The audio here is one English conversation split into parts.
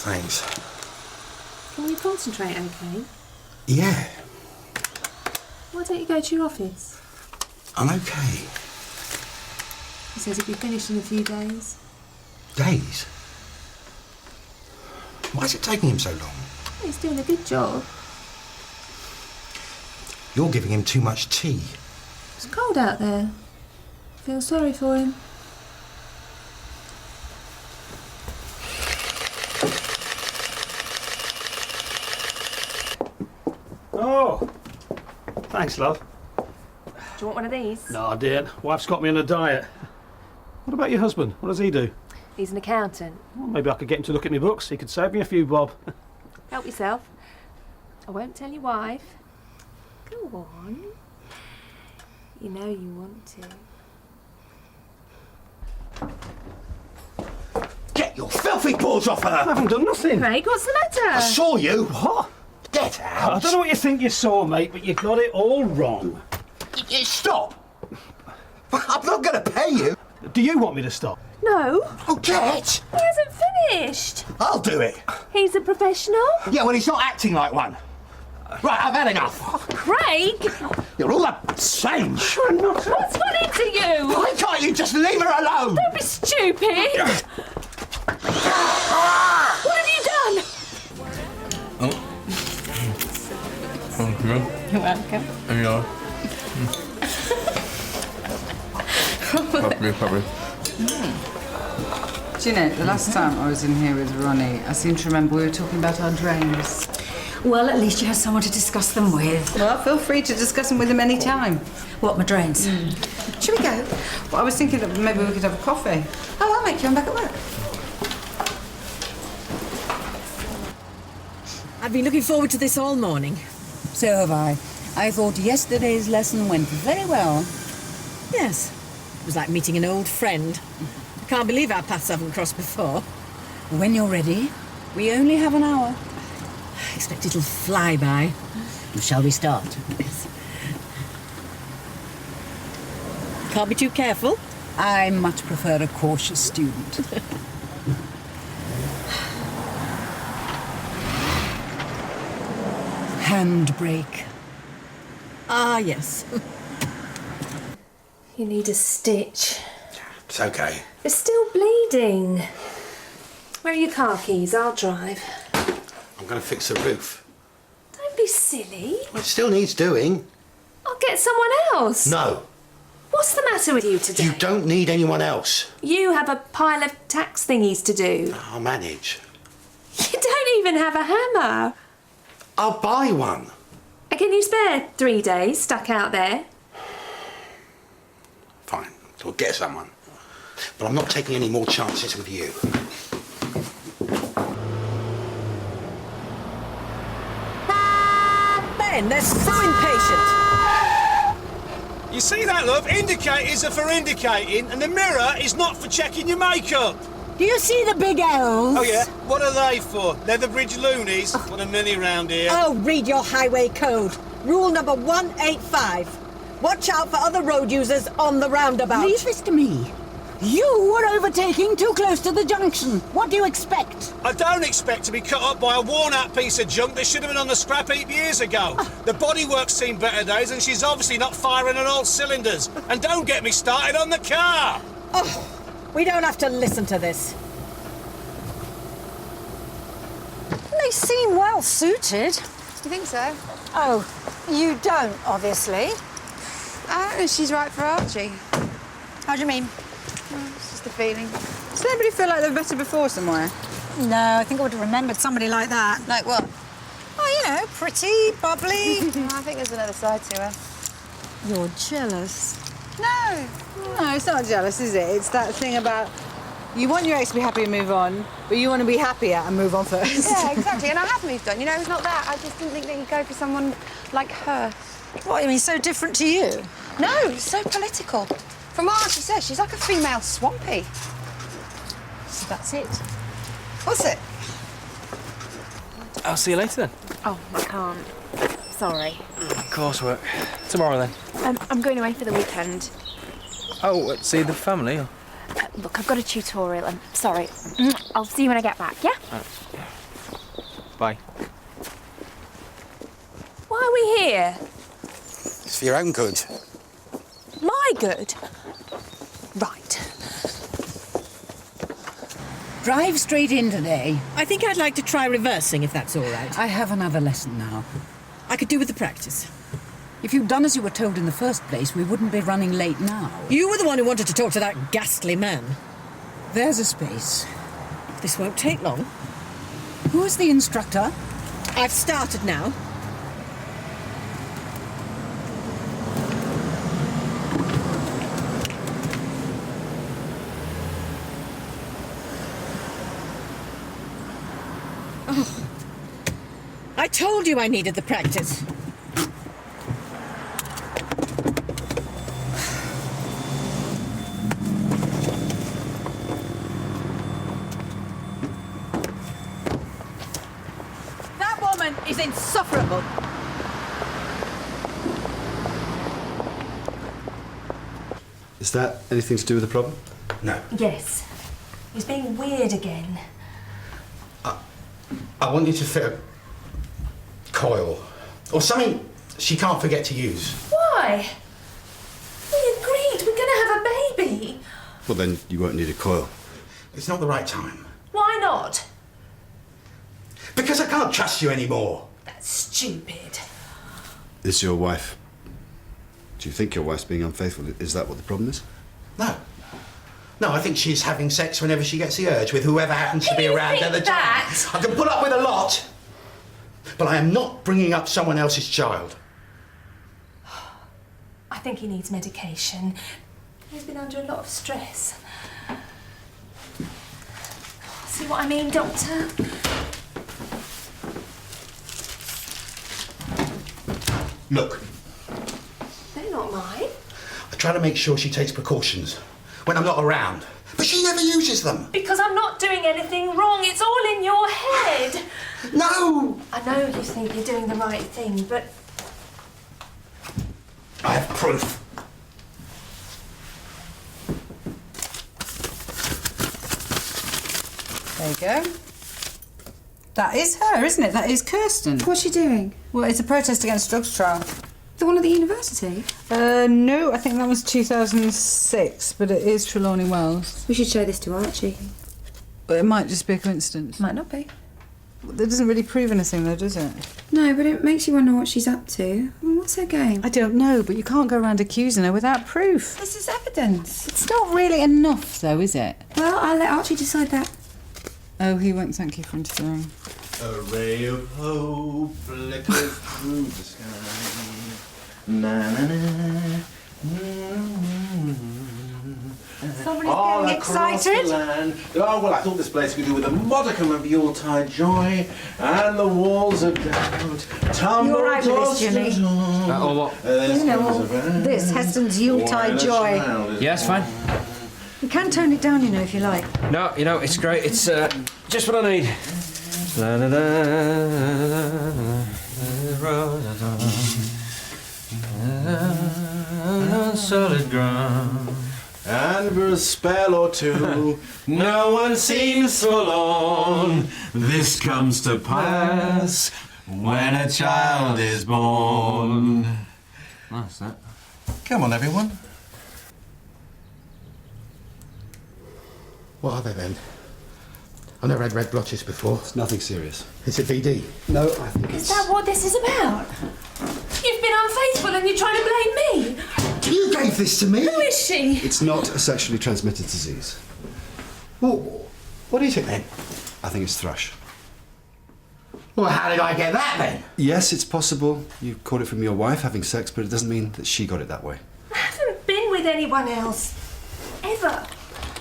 thanks. Can you concentrate okay? Yeah, Why don't you go to your office? I'm okay. He says he'll be finished in a few days. Days? Why is it taking him so long? He's doing a good job. You're giving him too much tea. It's cold out there. Feel sorry for him. Oh, thanks, love. Do you want one of these? No, I didn't. Wife's got me on a diet. What about your husband? What does he do? He's an accountant. Well, maybe I could get him to look at my books. He could save me a few bob. Help yourself. I won't tell your wife. Go on. You know you want to. Get your filthy paws off I her! haven't done nothing. Craig, what's the matter? I saw you! What? Get out! I don't know what you think you saw, mate, but you got it all wrong. Stop! I'm not going to pay you! Do you want me to stop? No, Oh, get! he hasn't finished. I'll do it! He's a professional. Yeah, well, he's not acting like one. Right, I've had enough. Craig, You're all the same. what's funny to you? Why can't you just leave her alone? Don't be stupid. What have you done? Thank you. You're welcome. And you know. Probably. Do you know, the last time I was in here with Ronnie, I seem to remember we were talking about our dreams. Well, at least you have someone to discuss them with. Well, feel free to discuss them with him any time. What, my drains? Should we go? Well, I was thinking that maybe we could have a coffee. Oh, I'll make you. I'm back at work. I've been looking forward to this all morning. So have I. I thought yesterday's lesson went very well. Yes. It was like meeting an old friend. I can't believe our paths haven't crossed before. When you're ready, we only have an hour. I expect it'll fly by. Shall we start? Yes. Can't be too careful. I much prefer a cautious student. Handbrake. Ah, yes. You need a stitch. It's okay. It's still bleeding. Where are your car keys? I'll drive. I'm going to fix the roof. Don't be silly. It still needs doing. I'll get someone else. No, What's the matter with you today? you don't need anyone else. You have a pile of tax thingies to do. I'll manage. You don't even have a hammer. I'll buy one. And can you spare 3 days stuck out there? Fine, we'll get someone. But I'm not taking any more chances with you. Ben, they're so impatient. You see that, love? Indicators are for indicating, and the mirror is not for checking your makeup. Do you see the big L's? Oh, yeah? What are they for? Leatherbridge loonies? What a mini round here. Oh, read your highway code. Rule number 185. Watch out for other road users on the roundabout. Leave this to me. You were overtaking too close to the junction. What do you expect? I don't expect to be cut up by a worn-out piece of junk that should have been on the scrap heap years ago. The bodywork's seen better days, and she's obviously not firing on all cylinders. And don't get me started on the car! Oh, we don't have to listen to this. They seem well suited. You think so? Oh, you don't, obviously. I don't know if she's right for Archie. How do you mean? It's just a feeling. Does anybody feel like they've met her before somewhere? No, I think I would have remembered somebody like that. Like what? Oh, you know, pretty, bubbly. I think there's another side to her. You're jealous. No. No, it's not jealous, is it? It's that thing about you want your ex to be happy and move on, but you want to be happier and move on first. Yeah, exactly. And I have moved on. You know, it's not that. I just didn't think that you'd go for someone like her. What, you mean so different to you? No, it's so political. From what Archie says, she's like a female Swampy. So that's it. What's it? I'll see you later then. Oh, I can't. Sorry. Coursework. Tomorrow then. I'm going away for the weekend. Oh, see the family? Or... Look, I've got a tutorial. I'm sorry. I'll see you when I get back, yeah? Yeah. Bye. Why are we here? It's for your own good. My good? Right. Drive straight in today. I think I'd like to try reversing, if that's all right. I have another lesson now. I could do with the practice. If you'd done as you were told in the first place, we wouldn't be running late now. You were the one who wanted to talk to that ghastly man. There's a space. This won't take long. Who is the instructor? I've started now. Oh. I told you I needed the practice. That woman is insufferable. Is that anything to do with the problem? No. Yes. He's being weird again. I want you to fit a coil or something she can't forget to use. Why? We agreed we're going to have a baby. Well, then you won't need a coil. It's not the right time. Why not? Because I can't trust you anymore. That's stupid. Is your wife... Do you think your wife's being unfaithful? Is that what the problem is? No. No, I think she's having sex whenever she gets the urge with whoever happens to be around at the time. I can put up with a lot, but I am not bringing up someone else's child. I think he needs medication. He's been under a lot of stress. See what I mean, Doctor? Look, They're not mine. I try to make sure she takes precautions when I'm not around, but she never uses them. Because I'm not doing anything wrong. It's all in your head. No! I know you think you're doing the right thing, but... I have proof. There you go. That is her, isn't it? That is Kirsten. What's she doing? Well, it's a protest against drugs trial. The one at the university? No, I think that was 2006, but it is Trelawney Wells. We should show this to Archie. But it might just be a coincidence. Might not be. That doesn't really prove anything, though, does it? No, but it makes you wonder what she's up to. Well, what's her game? I don't know, but you can't go around accusing her without proof. This is evidence. It's not really enough, though, is it? Well, I'll let Archie decide that. Oh, he won't thank you for interfering. A ray of hope flickers through the sky. Na na na. Somebody's All getting across excited. the land. Oh, well, I thought this place could do with a modicum of Yuletide joy, and the walls of doubt tumble. You're right with this, Jimmy. Or what? You know, this, Heston's Yuletide joy. Yeah, it's fine. You can tone it down, you know, if you like. No, you know, it's great. It's just what I need. La, la, la, solid ground. And for a spell or two, no one seems forlorn. This comes to pass when a child is born. Nice, that. Come on, everyone. What are they then? I've never had red blotches before. It's nothing serious. Is it VD? No, I think Is that what this is about? You've been unfaithful and you're trying to blame me. You gave this to me. Who is she? It's not a sexually transmitted disease. Well, what is it then? I think it's thrush. Well, how did I get that then? Yes, it's possible you caught it from your wife having sex, but it doesn't mean that she got it that way. I haven't been with anyone else. Ever.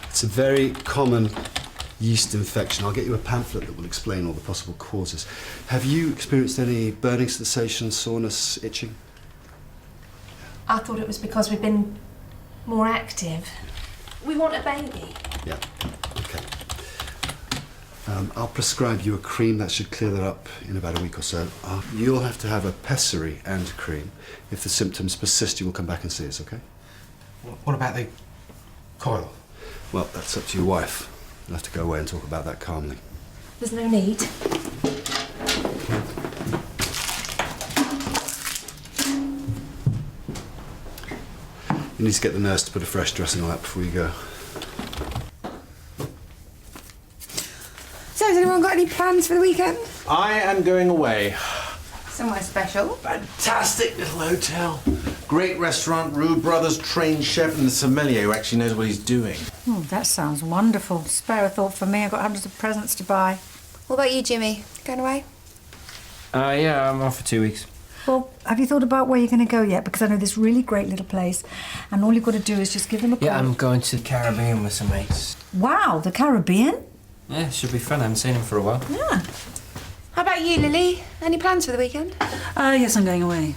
It's a very common yeast infection. I'll get you a pamphlet that will explain all the possible causes. Have you experienced any burning sensation, soreness, itching? I thought it was because we've been more active. We want a baby. Yeah, okay. I'll prescribe you a cream that should clear that up in about a week or so. You'll have to have a pessary and a cream. If the symptoms persist, you will come back and see us, okay? What about the coil? Well, that's up to your wife. You'll have to go away and talk about that calmly. There's no need. You need to get the nurse to put a fresh dressing on that before you go. So, has anyone got any plans for the weekend? I am going away. Somewhere special? Fantastic little hotel. Great restaurant, Rue Brothers, trained chef, and the sommelier who actually knows what he's doing. Oh, that sounds wonderful. Spare a thought for me. I've got hundreds of presents to buy. What about you, Jimmy? Going away? Yeah, I'm off for 2 weeks. Well, have you thought about where you're going to go yet? Because I know this really great little place, and all you've got to do is just give them a call. Yeah, I'm going to the Caribbean with some mates. Wow, the Caribbean? Yeah, should be fun. I haven't seen him for a while. Yeah. How about you, Lily? Any plans for the weekend? Yes, I'm going away.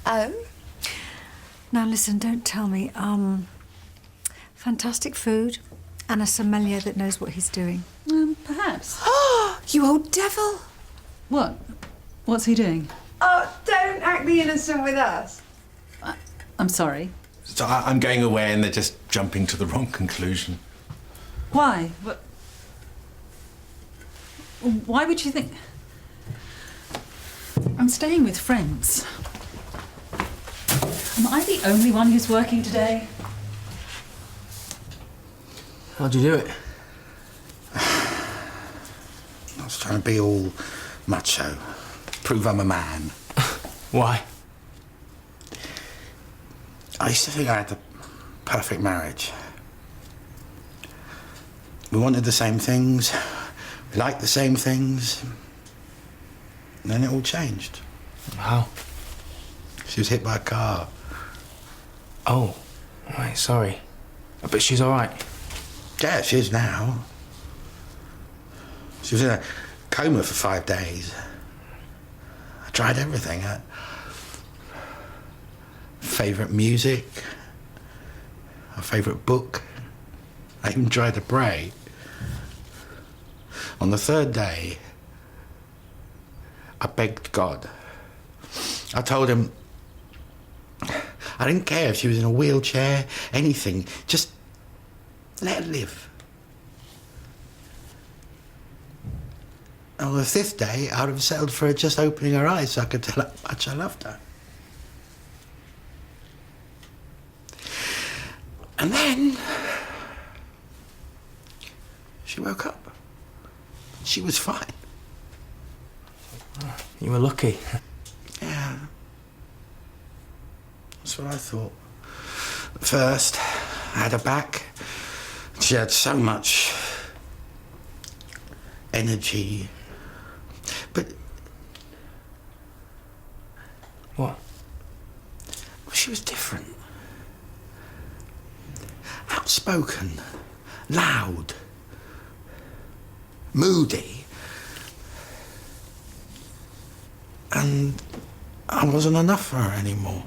Oh? Now listen, don't tell me. Fantastic food and a sommelier that knows what he's doing. Perhaps. You old devil! What? What's he doing? Oh, don't act the innocent with us. I'm sorry. So I'm going away and they're just jumping to the wrong conclusion. Why? Why would you think... I'm staying with friends. Am I the only one who's working today? How'd you do it? I was trying to be all macho, prove I'm a man. Why? I used to think I had the perfect marriage. We wanted the same things, we liked the same things, and then it all changed. How? She was hit by a car. Oh, right, sorry. But she's all right. Yeah, she is now. She was in a coma for 5 days. I tried everything. Favourite music, a favourite book. I even tried to pray. On the 3rd day, I begged God. I told him I didn't care if she was in a wheelchair, anything, just let her live. On the 5th day, I would have settled for her just opening her eyes so I could tell her how much I loved her. And then she woke up. She was fine. You were lucky. Yeah. That's what I thought. First, I had her back. She had so much energy. But... What? Well, she was different. Outspoken, loud, moody. And I wasn't enough for her anymore.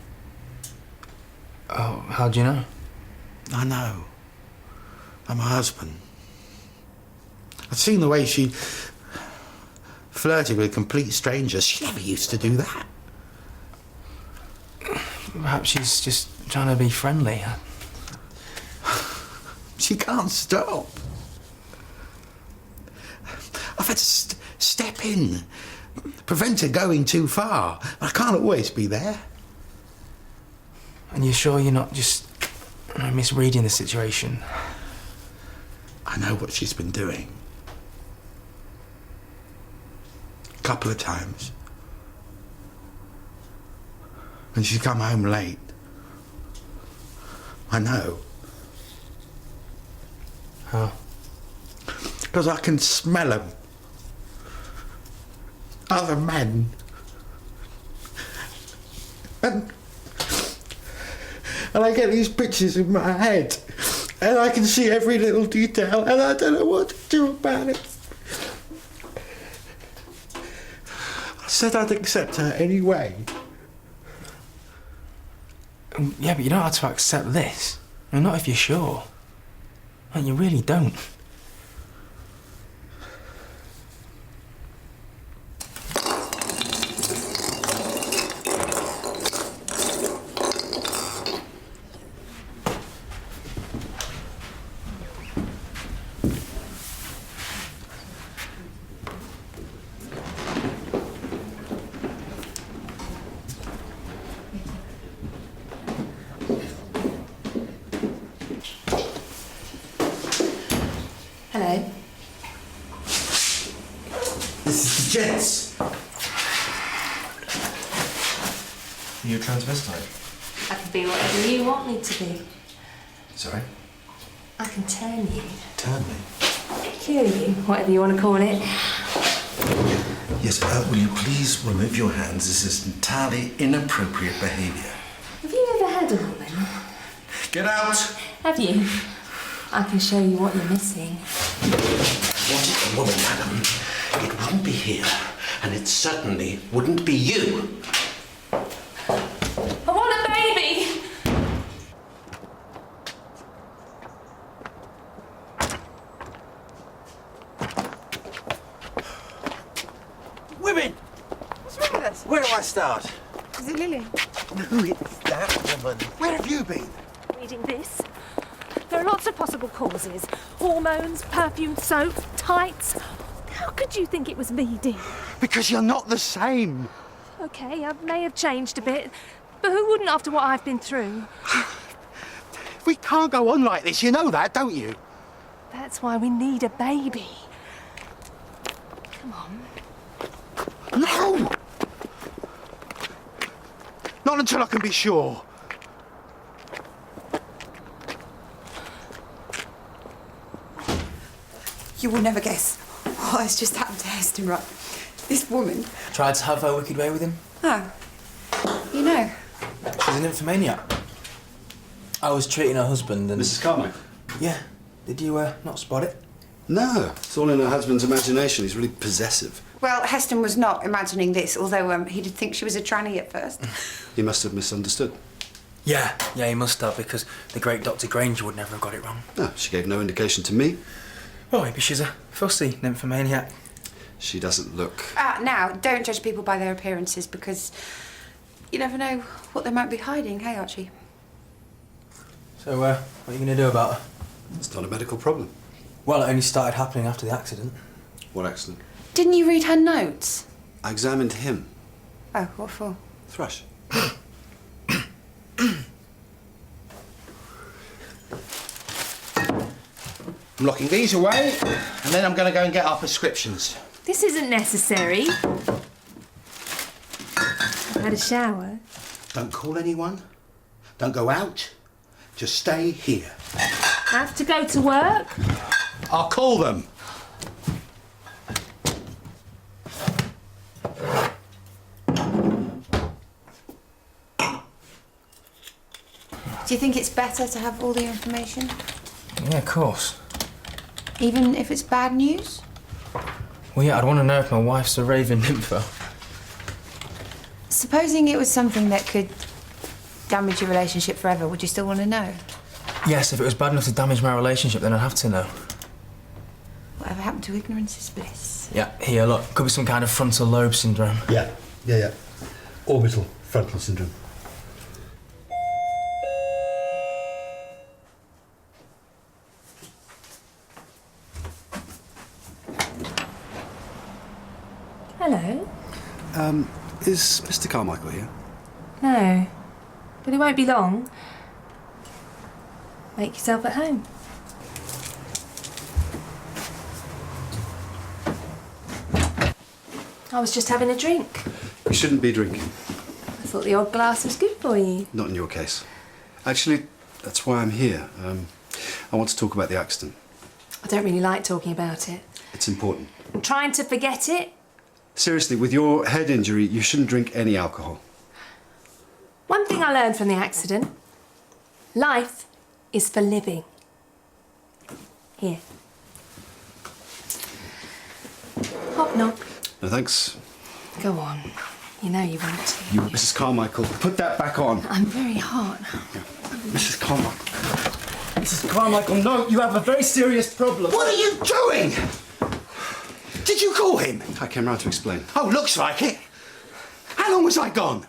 Oh, how do you know? I know. I'm her husband. I've seen the way she flirted with complete strangers. She never used to do that. Perhaps she's just trying to be friendly. She can't stop. I've had to step in, prevent her going too far. I can't always be there. And you're sure you're not just misreading the situation? I know what she's been doing. A couple of times. When she's come home late. I know. How? Because I can smell them. Other men. And I get these pictures in my head. And I can see every little detail. And I don't know what to do about it. I said I'd accept her anyway. Yeah, but you don't have to accept this. And not if you're sure. And you really don't. This is the Jets. Are you a transvestite? I can be whatever you want me to be. Sorry? I can turn you. Turn me? Cure you, whatever you want to call it. Yes, will you please remove your hands? This is entirely inappropriate behaviour. Have you ever had a woman? Get out! Have you? I can show you what you're missing. Wanted a woman, madam. It wouldn't be here, and it certainly wouldn't be you. I want a baby! Women! What's wrong with us? Where do I start? Is it Lily? No, it's that woman. Where have you been? Reading this. There are lots of possible causes. Hormones, perfume, soap, tights. How could you think it was me, dear? Because you're not the same. Okay, I may have changed a bit, but who wouldn't after what I've been through? We can't go on like this, you know that, don't you? That's why we need a baby. Come on. No! Not until I can be sure. You will never guess what has just happened to Heston, right? This woman... Tried to have her wicked way with him. Oh, you know. She's an nymphomaniac. I was treating her husband and... Mrs. Carmichael? Yeah. Did you not spot it? No, it's all in her husband's imagination. He's really possessive. Well, Heston was not imagining this, although he did think she was a tranny at first. He must have misunderstood. Yeah, he must have, because the great Dr. Granger would never have got it wrong. No, she gave no indication to me. Well, maybe she's a fussy nymphomaniac. She doesn't look... Now, don't judge people by their appearances, because you never know what they might be hiding, hey, Archie? So, what are you going to do about her? It's not a medical problem. Well, it only started happening after the accident. What accident? Didn't you read her notes? I examined him. Oh, what for? Thrush. I'm locking these away, and then I'm going to go and get our prescriptions. This isn't necessary. I've had a shower. Don't call anyone. Don't go out. Just stay here. I have to go to work. I'll call them. Do you think it's better to have all the information? Yeah, of course. Even if it's bad news? Well, yeah, I'd want to know if my wife's a raving nympho. Supposing it was something that could damage your relationship forever, would you still want to know? Yes, if it was bad enough to damage my relationship, then I'd have to know. Whatever happened to ignorance is bliss. Yeah, here, look. Could be some kind of frontal lobe syndrome. Yeah. Orbital frontal syndrome. Hello. Is Mr. Carmichael here? No, but it won't be long. Make yourself at home. I was just having a drink. You shouldn't be drinking. I thought the odd glass was good for you. Not in your case. Actually, that's why I'm here. I want to talk about the accident. I don't really like talking about it. It's important. I'm trying to forget it. Seriously, with your head injury, you shouldn't drink any alcohol. One thing I learned from the accident, life is for living. Here. Hobnob. No, thanks. Go on. You know you want to. You, Mrs. Carmichael, put that back on. I'm very hot. Mrs. Carmichael. Mrs. Carmichael, no, you have a very serious problem. What are you doing? Did you call him? I came round to explain. Oh, looks like it. How long was I gone?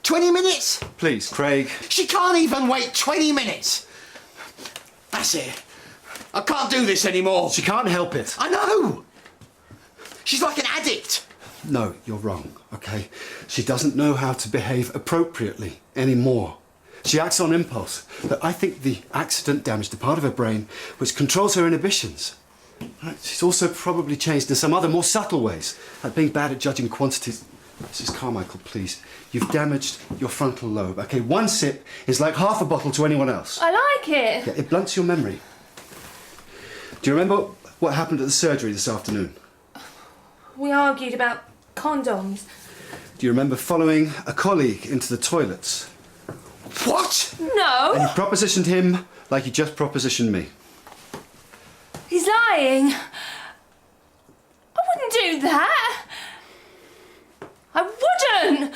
20 minutes? Please, Craig. She can't even wait 20 minutes. That's it. I can't do this anymore. She can't help it. I know. She's like an addict. No, you're wrong, okay? She doesn't know how to behave appropriately anymore. She acts on impulse, but I think the accident damaged the part of her brain which controls her inhibitions. Right, she's also probably changed in some other, more subtle ways, like being bad at judging quantities. Mrs. Carmichael, please. You've damaged your frontal lobe. Okay, one sip is like half a bottle to anyone else. I like it. Yeah, it blunts your memory. Do you remember what happened at the surgery this afternoon? We argued about condoms. Do you remember following a colleague into the toilets? What? No. And you propositioned him like you just propositioned me. He's lying. I wouldn't do that. I wouldn't.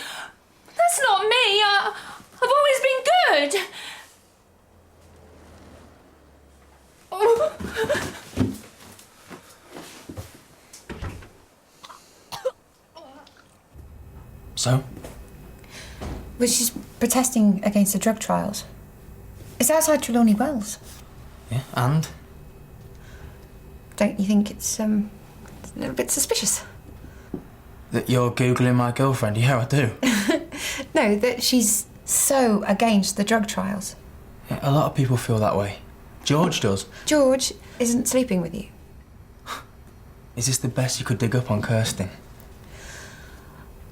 That's not me. I've always been good. So? Well, she's protesting against the drug trials. It's outside Trelawney Wells. Yeah, and? Don't you think it's a little bit suspicious? That you're Googling my girlfriend? Yeah, I do. No, that she's so against the drug trials. Yeah, a lot of people feel that way. George does. George isn't sleeping with you. Is this the best you could dig up on Kirsten?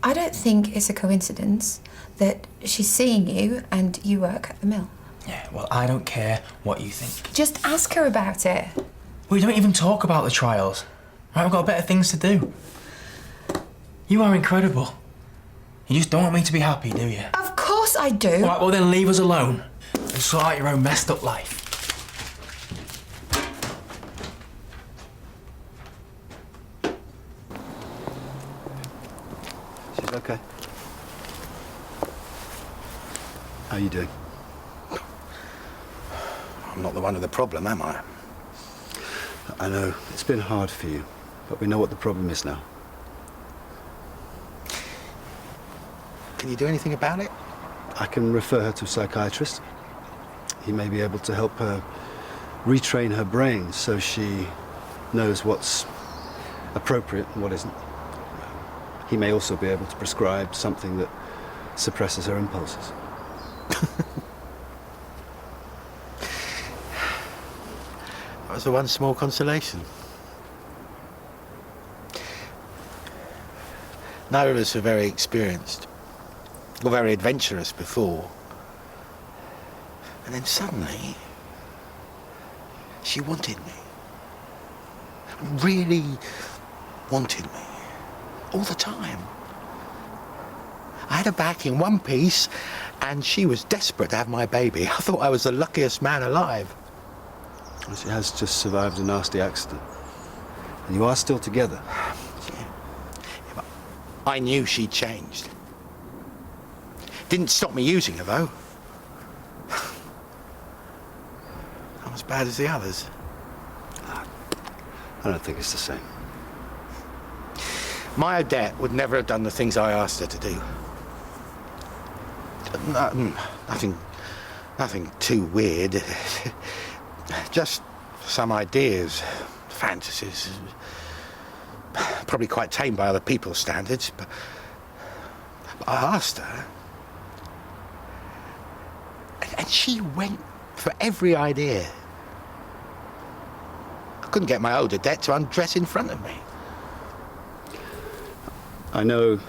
I don't think it's a coincidence that she's seeing you and you work at the mill. Yeah, well, I don't care what you think. Just ask her about it. We don't even talk about the trials. Right, we've got better things to do. You are incredible. You just don't want me to be happy, do you? Of course I do. All right, well then leave us alone and sort out your own messed up life. She's okay. How are you doing? I'm not the one with the problem, am I? I know, it's been hard for you, but we know what the problem is now. Can you do anything about it? I can refer her to a psychiatrist. He may be able to help her retrain her brain so she knows what's appropriate and what isn't. He may also be able to prescribe something that suppresses her impulses. That was the one small consolation. Neither of us are very experienced or very adventurous before. And then suddenly, she wanted me. Really wanted me. All the time. I had her back in one piece, and she was desperate to have my baby. I thought I was the luckiest man alive. Well, she has just survived a nasty accident. And you are still together. Yeah, but I knew she'd changed. Didn't stop me using her, though. Not as bad as the others. I don't think it's the same. My Odette would never have done the things I asked her to do. Nothing too weird. Just some ideas, fantasies. Probably quite tame by other people's standards, but I asked her. And she went for every idea. I couldn't get my old Odette to undress in front of me. I know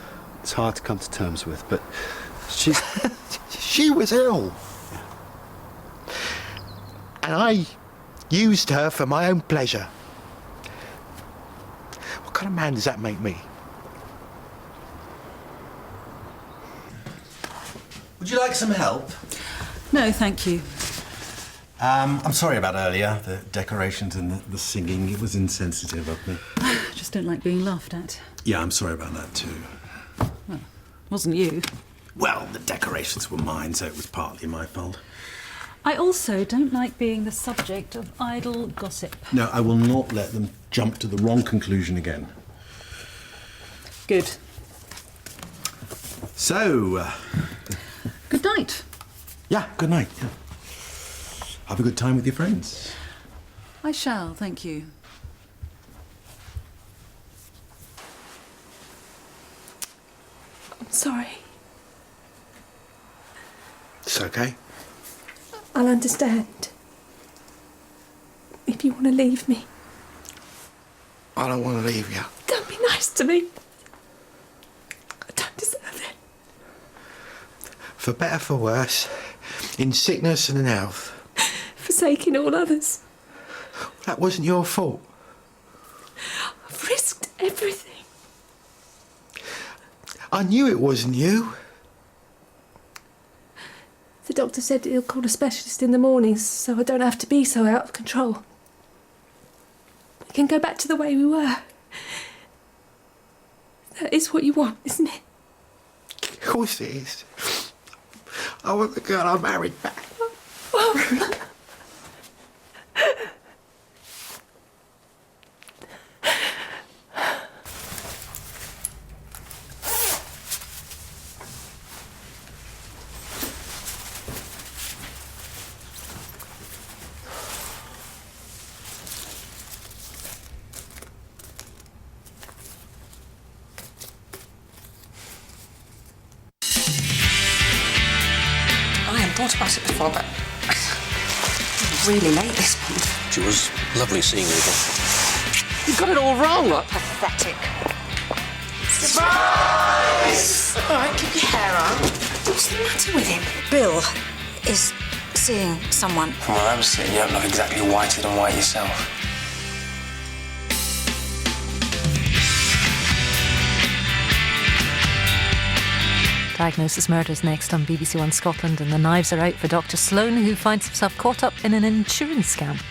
it's hard to come to terms with, but she's... She was ill. And I used her for my own pleasure. What kind of man does that make me? Would you like some help? No, thank you. I'm sorry about earlier, the decorations and the singing. It was insensitive of me. Just don't like being laughed at. Yeah, I'm sorry about that too. Well, wasn't you. Well, the decorations were mine, so it was partly my fault. I also don't like being the subject of idle gossip. No, I will not let them jump to the wrong conclusion again. Good. So... Good night. Yeah, good night. Yeah. Have a good time with your friends. I shall, thank you. I'm sorry. It's okay. I'll understand. If you want to leave me. I don't want to leave you. Don't be nice to me. I don't deserve it. For better, for worse, in sickness and in health. Forsaking all others. That wasn't your fault. I've risked everything. I knew it wasn't you. The doctor said he'll call a specialist in the mornings so I don't have to be so out of control. We can go back to the way we were. That is what you want, isn't it? Of course it is. I want the girl I married back. Thought about it before, but I'm really late this month. It was lovely seeing you again. You've got it all wrong. What pathetic. Surprise! All right, keep your hair on. What's the matter with him? Bill is seeing someone. From where I'm sitting, you don't look exactly whiter than white yourself. Diagnosis Murders next on BBC1 Scotland, and the knives are out for Dr. Sloan, who finds himself caught up in an insurance scam.